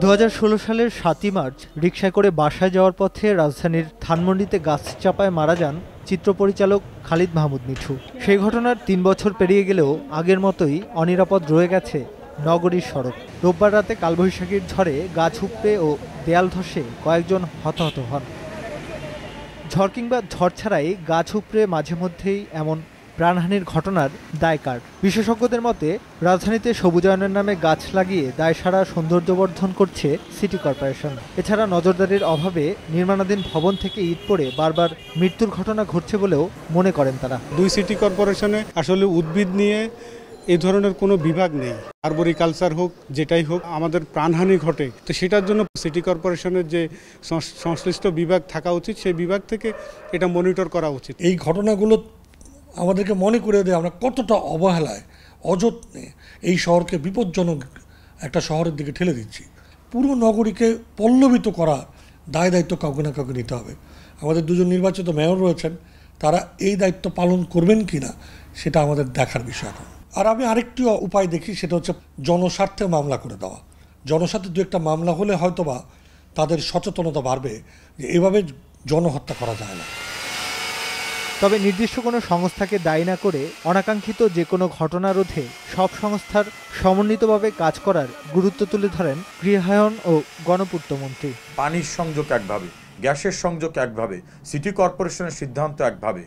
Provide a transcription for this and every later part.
2016 সালের 7ই মার্চ রিকশায় করে বাসায় যাওয়ার পথে রাজধানীর ধানমন্ডিতে গাছ চাপায় মারা যান চিত্র পরিচালক খালিদ মাহমুদ মিঠু। সেই ঘটনার 3 বছর পেরিয়ে গেলেও আগের মতোই অনিরাপদ রয়ে গেছে নগরীর সড়ক। রোববার রাতে কালবৈশাখীর ঝড়ে গাছ উপড়ে ও দেয়াল ধসে কয়েকজন হতাহত হন। ঝড় কিংবা ঝড় ছাড়াই গাছ উপড়ে মাঝে মধ্যেই এমন প্রাণহানির ঘটনার দায় কার? বিশেষজ্ঞদের মতে রাজধানীতে সবুজায়নের নামে গাছ লাগিয়ে দায়সারা সৌন্দর্যবর্ধন করছে সিটি কর্পোরেশন। এছাড়া নজরদারির অভাবে নির্মাণাধীন ভবন থেকে ইট পড়ে বারবার মৃত্যুর ঘটনা ঘটছে বলেও মনে করেন তারা। দুই সিটি কর্পোরেশনে আসলে উদ্ভিদ নিয়ে এই ধরনের কোনো বিভাগ নেই। আরবরিকালচার হোক যেটাই হোক, আমাদের প্রাণহানি ঘটে, তো সেটার জন্য সিটি কর্পোরেশনের যে সংশ্লিষ্ট বিভাগ থাকা উচিত সেই বিভাগ থেকে এটা মনিটর করা উচিত। এই ঘটনাগুলো আমাদেরকে মনে করে দেয় আমরা কতটা অবহেলায় অযত্নে এই শহরকে বিপজ্জনক একটা শহরের দিকে ঠেলে দিচ্ছি। পুরো নগরীকে পল্লবিত করা দায় দায়িত্ব কাউকে না কাউকে নিতে হবে। আমাদের দুজন নির্বাচিত মেয়র রয়েছেন, তারা এই দায়িত্ব পালন করবেন কি না সেটা আমাদের দেখার বিষয় এখন। আর আমি আরেকটি উপায় দেখি, সেটা হচ্ছে জনস্বার্থে মামলা করে দেওয়া। জনস্বার্থে দু একটা মামলা হলে হয়তোবা তাদের সচেতনতা বাড়বে যে এভাবে জনহত্যা করা যায় না। তবে নির্দিষ্ট কোনো সংস্থাকে দায়ী না করে অনাকাঙ্ক্ষিত যে কোনো ঘটনা রোধে সব সংস্থার সমন্বিতভাবে কাজ করার গুরুত্ব তুলে ধরেন গৃহায়ন ও গণপূর্তমন্ত্রী। পানির সংযোগ একভাবে, গ্যাসের সংযোগ একভাবে, সিটি কর্পোরেশনের সিদ্ধান্ত একভাবে,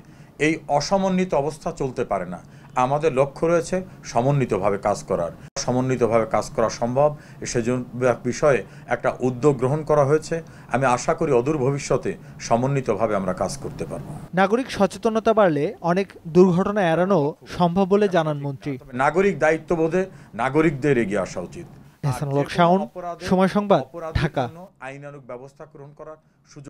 এই অসমন্বিত অবস্থা চলতে পারে না। আমাদের লক্ষ্য রয়েছে সমন্বিতভাবে কাজ করার। সমন্বিতভাবে কাজ করা সম্ভব, সেজন্য বিষয়ে একটা উদ্যোগ গ্রহণ করা হয়েছে। আমি আশা করি অদূর ভবিষ্যতে সমন্বিতভাবে আমরা কাজ করতে পারব। নাগরিক সচেতনতা বাড়লে অনেক দুর্ঘটনা এড়ানো সম্ভব বলে জানান মন্ত্রী। নাগরিক দায়িত্ববোধে নাগরিকদের এগিয়ে আসা উচিত। শাওন, সময় সংবাদ, ঢাকা। আইনানুগ ব্যবস্থা গ্রহণ করার সুযোগ